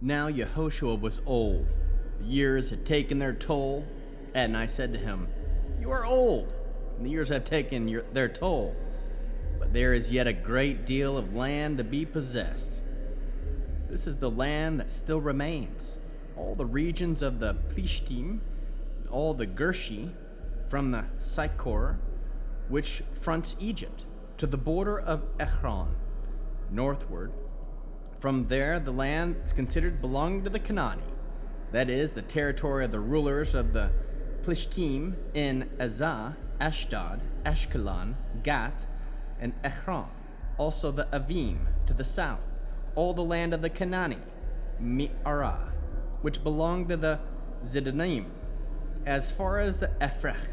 Now Yehoshua was old. The years had taken their toll. Adonai said to him, "You are old, and the years have taken their toll. But there is yet a great deal of land to be possessed. This is the land that still remains. All the regions of the Plishtim, all the Gershi, from the Sycor, which fronts Egypt, to the border of Ekron, northward. From there, the land is considered belonging to the Canaani, that is, the territory of the rulers of the Plishtim in Azah, Ashdod, Ashkelon, Gat, and Ekron, also the Avim to the south, all the land of the Canaani, Mi'arah, which belonged to the Zidonim, as far as the Ephrech,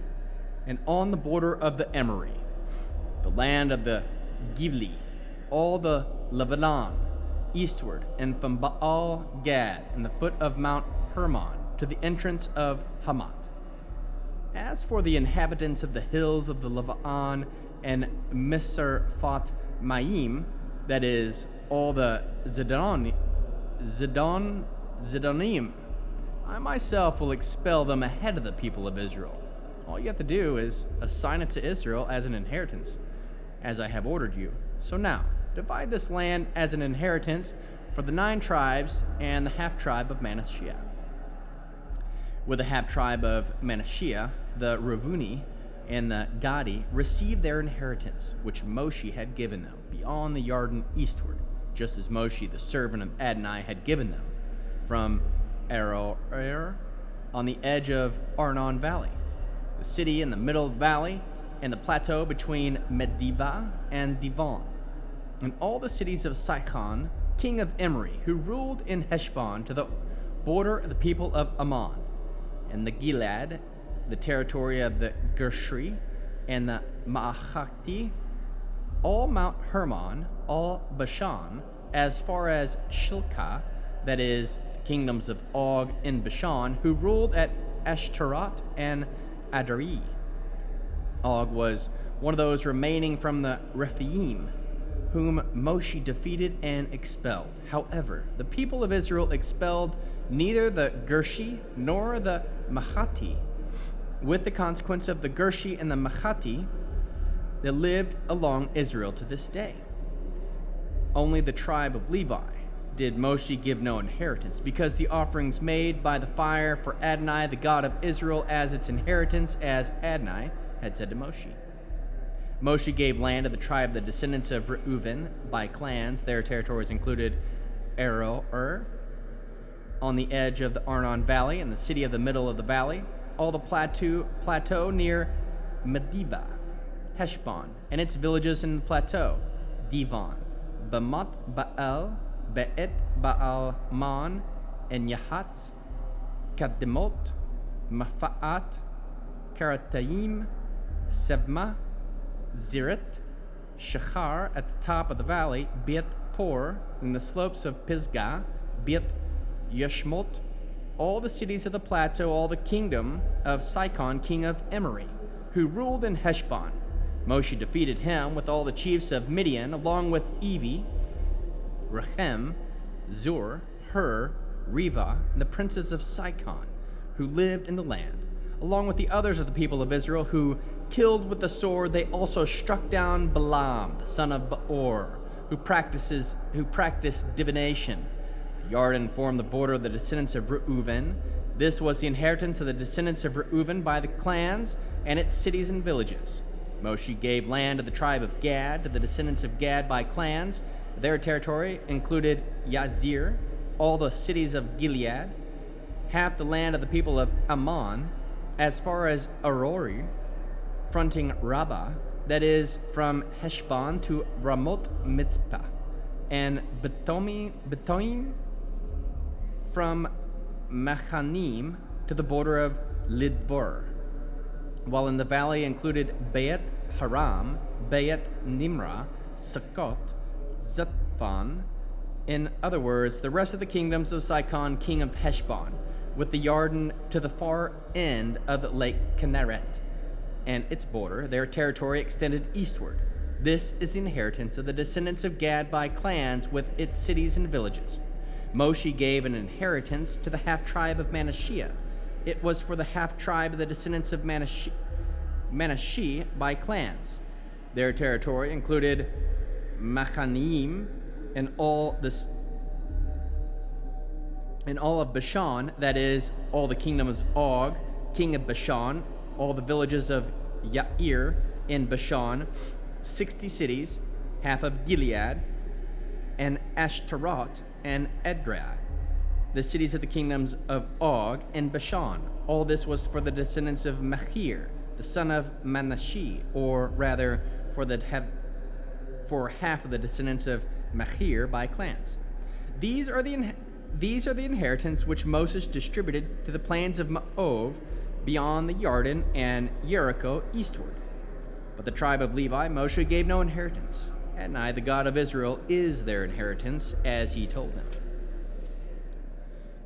and on the border of the Emery, the land of the Givli, all the Lebanon, eastward, and from Baal Gad, and the foot of Mount Hermon, to the entrance of Hamath. As for the inhabitants of the hills of the Lebanon and Misrephoth Maim, that is, all the Zidonim, I myself will expel them ahead of the people of Israel. All you have to do is assign it to Israel as an inheritance, as I have ordered you. So now, divide this land as an inheritance for the 9 tribes and the half-tribe of Manasseh. With the half-tribe of Manasseh, the Revuni and the Gadi received their inheritance, which Moshe had given them, beyond the Yarden eastward, just as Moshe, the servant of Adonai, had given them, from Aroer on the edge of Arnon Valley, the city in the middle of the valley, and the plateau between Medivah and Divon, and all the cities of Sihon, king of Emery, who ruled in Heshbon, to the border of the people of Ammon, and the Gilead, the territory of the Gershri, and the Maachati, all Mount Hermon, all Bashan, as far as Shilkah, that is, the kingdoms of Og in Bashan, who ruled at Ashtaroth and Adari. Og was one of those remaining from the Rephaim, whom Moshe defeated and expelled. However, the people of Israel expelled neither the Gershi nor the Maachati. With the consequence of the Gershi and the Maachati, they lived along Israel to this day. Only the tribe of Levi did Moshe give no inheritance, because the offerings made by the fire for Adonai, the God of Israel, as its inheritance, as Adonai had said to Moshe. Moshe gave land to the tribe of the descendants of Reuven by clans. Their territories included Aroer, on the edge of the Arnon Valley, and the city of the middle of the valley, all the plateau near Medivah, Heshbon, and its villages in the plateau, Divon, Bamoth Baal, Be'et Baal Man, and Yahatz, Kademot, Mafa'at, Karataim, Sevma, Ziret, Shachar at the top of the valley, Beit Por, in the slopes of Pisgah, Beit Yeshmot, all the cities of the plateau, all the kingdom of Sihon, king of Emery, who ruled in Heshbon. Moshe defeated him with all the chiefs of Midian, along with Evi, Rechem, Zur, Hur, Reva, and the princes of Sihon, who lived in the land. Along with the others of the people of Israel, who killed with the sword, they also struck down Balaam, the son of Beor, who practiced divination. Yarden formed the border of the descendants of Reuven. This was the inheritance of the descendants of Reuven by the clans and its cities and villages. Moshe gave land to the tribe of Gad, to the descendants of Gad by clans. Their territory included Yazir, all the cities of Gilead, half the land of the people of Ammon, as far as Arori, fronting Rabbah, that is, from Heshbon to Ramoth Mitzpah, and Betoim, from Machanim to the border of Lidvor, while in the valley included Beit Haram, Beit Nimrah, Sukkot, Zephon, in other words, the rest of the kingdoms of Sihon, king of Heshbon, with the Yarden to the far end of Lake Kinneret and its border. Their territory extended eastward. This is the inheritance of the descendants of Gad by clans, with its cities and villages. Moshe gave an inheritance to the half-tribe of Manasseh. It was for the half-tribe of the descendants of Manasseh by clans. Their territory included Machanaim and all of Bashan, that is, all the kingdom of Og, king of Bashan, all the villages of Yair in Bashan, 60 cities, half of Gilead, and Ashtaroth and Edrei, the cities of the kingdoms of Og and Bashan. All this was for the descendants of Machir, the son of Manasseh, or rather, for half of the descendants of Machir by clans. These are the inheritance which Moses distributed to the plains of Moab beyond the Jordan and Jericho eastward. But the tribe of Levi Moshe gave no inheritance. Adonai, the God of Israel, is their inheritance, as he told them.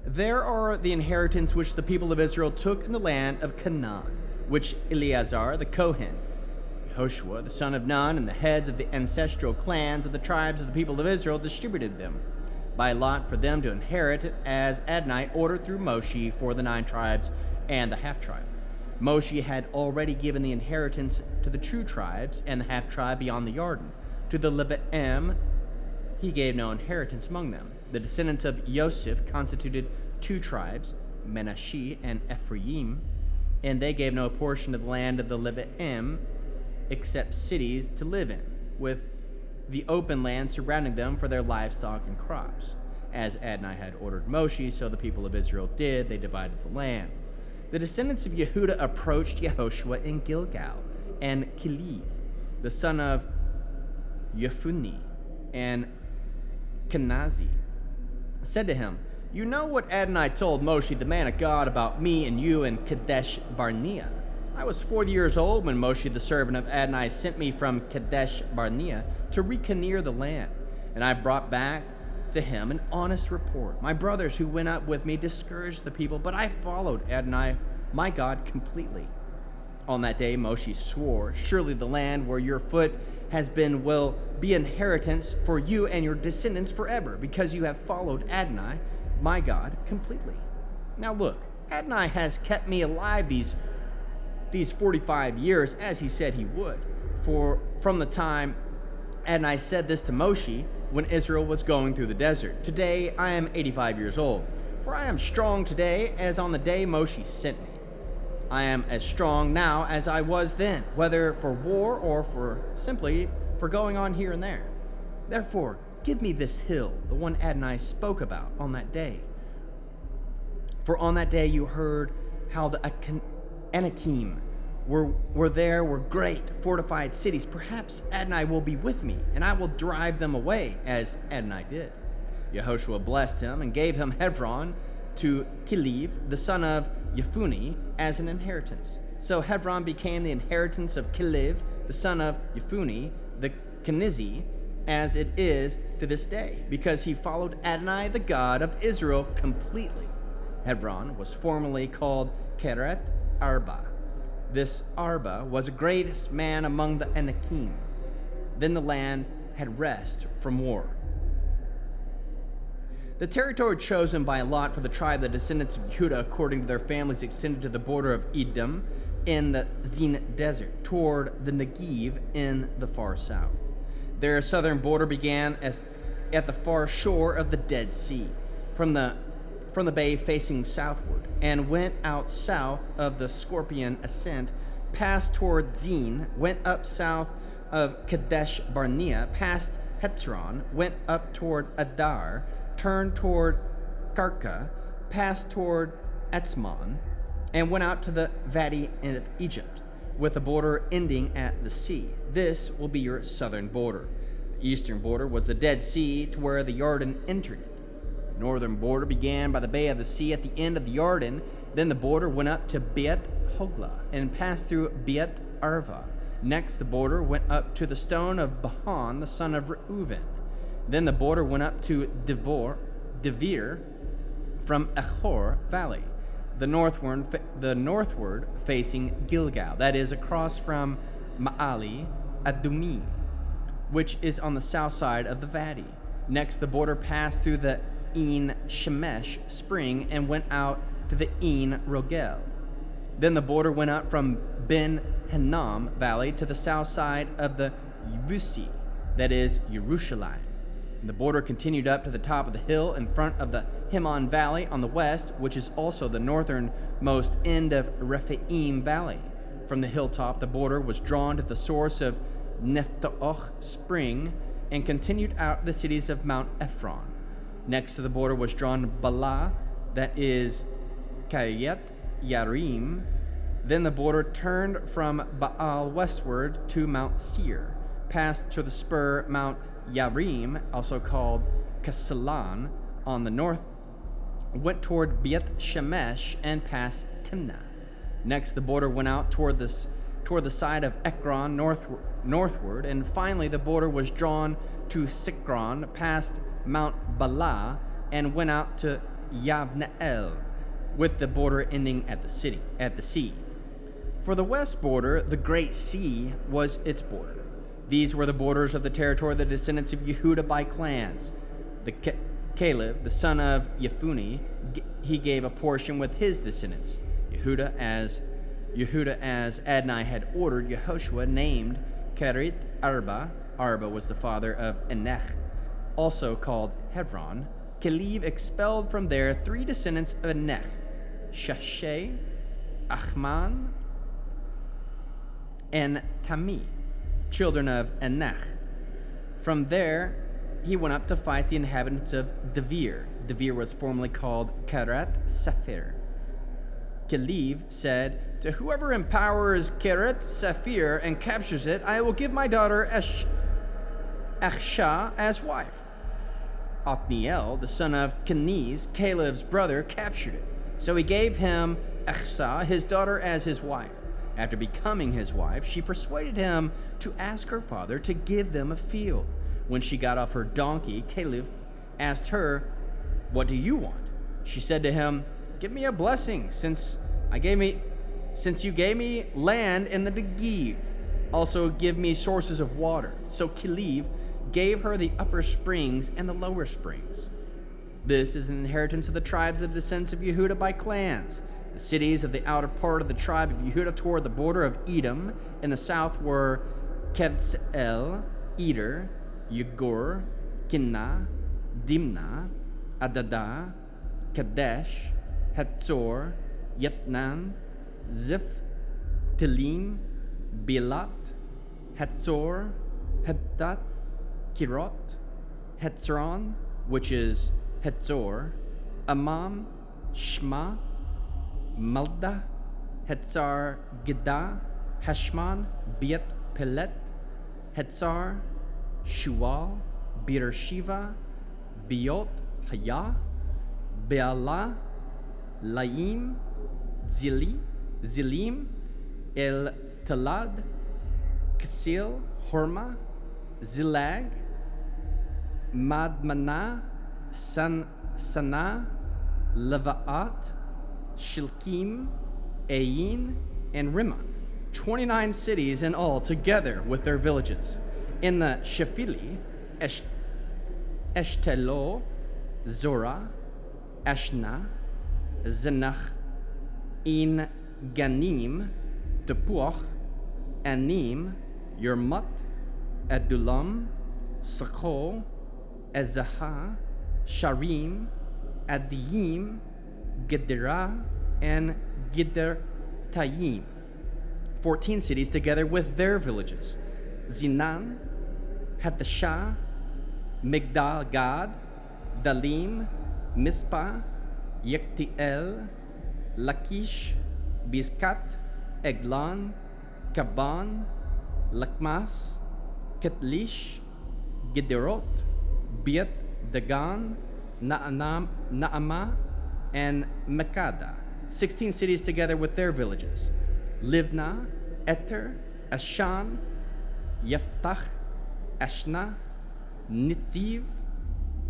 There are the inheritance which the people of Israel took in the land of Canaan, which Eleazar the Kohen, Yehoshua the son of Nun, and the heads of the ancestral clans of the tribes of the people of Israel distributed them by lot for them to inherit, as Adonai ordered through Moshe for the 9 tribes and the half-tribe. Moshe had already given the inheritance to the true tribes and the half-tribe beyond the Jordan. To the Levi'im he gave no inheritance among them. The descendants of Joseph constituted 2 tribes, Manasseh and Ephraim, and they gave no portion of the land of the Levi'im except cities to live in, with the open land surrounding them for their livestock and crops. As Adonai had ordered Moshe, so the people of Israel did. They divided the land. The descendants of Yehuda approached Yehoshua in Gilgal, and Kilev, the son of Yefunni, and Kenazi, said to him, "You know what Adonai told Moshe, the man of God, about me and you in Kadesh Barnea. I was 40 years old when Moshe, the servant of Adonai, sent me from Kadesh Barnea to reconnoiter the land, and I brought back to him an honest report. My brothers who went up with me discouraged the people, but I followed Adonai, my God, completely. On that day Moshe swore, surely the land where your foot has been will be inheritance for you and your descendants forever, because you have followed Adonai, my God, completely. Now look, Adonai has kept me alive these 45 years, as he said he would. For from the time Adonai said this to Moshe, when Israel was going through the desert. Today I am 85 years old, for I am strong today as on the day Moshe sent me. I am as strong now as I was then, whether for war or for simply for going on here and there. Therefore, give me this hill, the one Adonai spoke about on that day. For on that day you heard how the Anakim were great fortified cities. Perhaps Adonai will be with me, and I will drive them away, as Adonai did." Yehoshua blessed him and gave him Hebron to Kilev, the son of Yefunni, as an inheritance. So Hebron became the inheritance of Kilev, the son of Yefunni, the Kenizi, as it is to this day, because he followed Adonai, the God of Israel, completely. Hebron was formerly called Keret Arba. This Arba was the greatest man among the Anakim. Then the land had rest from war. The territory chosen by lot for the tribe, the descendants of Judah, according to their families, extended to the border of Edom in the Zin desert, toward the Negev in the far south. Their southern border began at the far shore of the Dead Sea, from the bay facing southward, and went out south of the Scorpion ascent, passed toward Zin, went up south of Kadesh Barnea, past Hetron, went up toward Adar, turned toward Karka, passed toward Etzmon, and went out to the Valley of Egypt, with the border ending at the sea. This will be your southern border. The eastern border was the Dead Sea, to where the Jordan entered it. The northern border began by the bay of the sea at the end of the Jordan. Then the border went up to Beit Hogla and passed through Beit Arva. Next, the border went up to the stone of Bahan, the son of Reuven. Then the border went up to Devir from Achor Valley, the northward facing Gilgal, that is, across from Ma'ali Adumim, which is on the south side of the Vadi. Next, the border passed through the En Shemesh spring and went out to the En Rogel. Then the border went up from Ben Hinnom Valley to the south side of the Yevusi, that is, Jerusalem. And the border continued up to the top of the hill in front of the Himon Valley on the west, which is also the northernmost end of Rephaim Valley. From the hilltop, the border was drawn to the source of Nephtoch spring and continued out the cities of Mount Ephron. Next to the border was drawn Bala, that is Kiryat Yarim. Then the border turned from Baal westward to Mount Seir, passed to the spur Mount Yarim, also called Casalan, on the north, went toward Beth Shemesh and past Timnah. Next, the border went out toward the side of Ekron northward, and finally the border was drawn to Sikron, past Mount Bala, and went out to Yavneel, with the border ending at the sea. For the west border, the Great Sea was its border. These were the borders of the territory of the descendants of Yehuda by clans. Caleb, the son of Yefunni, he gave a portion with his descendants. Yehuda, as Adonai had ordered, Yehoshua named Kerit Arba. Arba was the father of Enech, also called Hebron. Caleb expelled from there 3 descendants of Enech, Shashai, Achman, and Tami, children of Enech. From there, he went up to fight the inhabitants of Devir. Devir was formerly called Keret Sephir. Caleb said, "To whoever empowers Keret Sephir and captures it, I will give my daughter Achshah as wife." Othniel, the son of Keniz, Caleb's brother, captured it. So he gave him Achshah, his daughter, as his wife. After becoming his wife, she persuaded him to ask her father to give them a field. When she got off her donkey, Caleb asked her, "What do you want?" She said to him, "Give me a blessing, since you gave me land in the Negev. Also give me sources of water." So Caleb gave her the upper springs and the lower springs. This is an inheritance of the tribes of the descendants of Yehuda by clans. The cities of the outer part of the tribe of Yehuda toward the border of Edom in the south were Kevsel, Eder, Yegur, Kinnah, Dimnah, Adadah, Kadesh, Hatzor, Yetnan, Ziph, Tilim, Bilat, Hatzor, Haddat, Kirot, Hetzron, which is Hetzor, Amam, Shma, Malda, Hetzar, Giddah, Heshman, Beet Pelet, Hetzar, Shual, Beersheva, Beot Hayah, Bealah, Laim, Zilim, El Talad, Ksil, Horma, Zilag, Madmanah, Sanah, Levaat, Shilkim, Ayin, and Rimmon. 29 cities in all, together with their villages. In the Shephili, Eshtelo, Zorah, Ashna, Zenach, In Ganim, Tepuach, Anim, Yermut, Adulam, Sakol, Ezahah, Sharim, Adiyim, Gederah, and Gidertayim. 14 cities together with their villages. Zinan, Hatashah, Migdal Gad, Dalim, Mizpah, Yektiel, Lakish, Bizkat, Eglon, Kaban, Lakmas, Ketlish, Gederot, Beet Dagan, Naamah, and Makada. 16 cities together with their villages. Livna, Eter, Ashan, Yeftach, Ashna, Nitziv,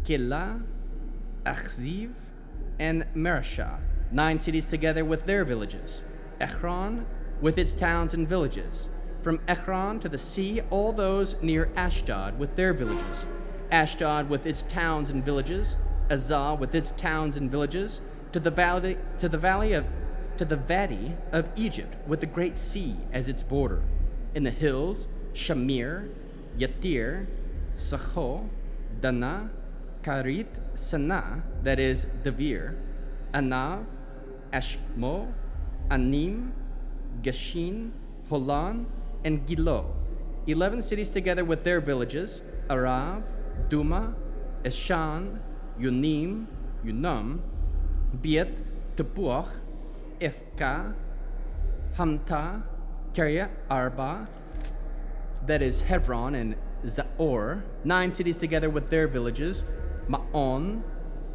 Kela, Achziv, and Marashah. 9 cities together with their villages. Ekron, with its towns and villages. From Ekron to the sea, all those near Ashdod with their villages. Ashdod with its towns and villages. Azal with its towns and villages, to the valley of Egypt with the great sea as its border. In the hills, Shamir, Yatir, Sacho, Dana, Karit, Sana, that is Devir, Anav, Ashmo, Anim, Gashin, Holan, and Gilo, 11 cities together with their villages, Arav, Duma, Eshan, Yunim, Yunam, Biet, Tepuach, Ifka, Hamta, Kiryat Arba, that is Hebron and Zaor, 9 cities together with their villages, Ma'on,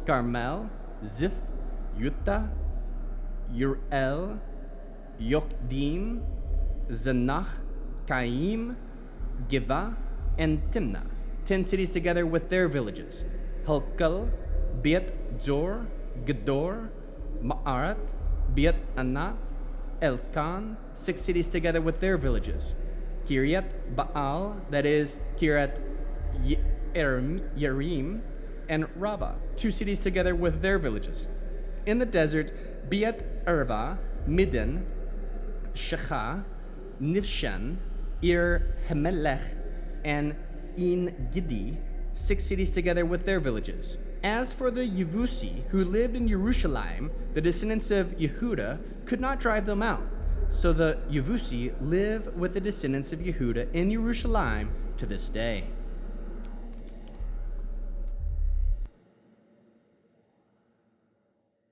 Carmel, Ziph, Yuta, Uriel, Yokdim, Zanach, Kaim, Giva, and Timnah, 10 cities together with their villages, Halkal, Beit Zor, Gedor, Ma'arat, Beit Anat, Elkan, 6 cities together with their villages, Kiryat Baal, that is Kiryat Yerim, and Rabbah, 2 cities together with their villages. In the desert, Beit Erva, Midden, Shecha, Nifshan, Ir Hemelech, and En Gidi, 6 cities together with their villages. As for the Yevusi, who lived in Jerusalem, the descendants of Yehuda could not drive them out. So the Yevusi live with the descendants of Yehuda in Jerusalem to this day.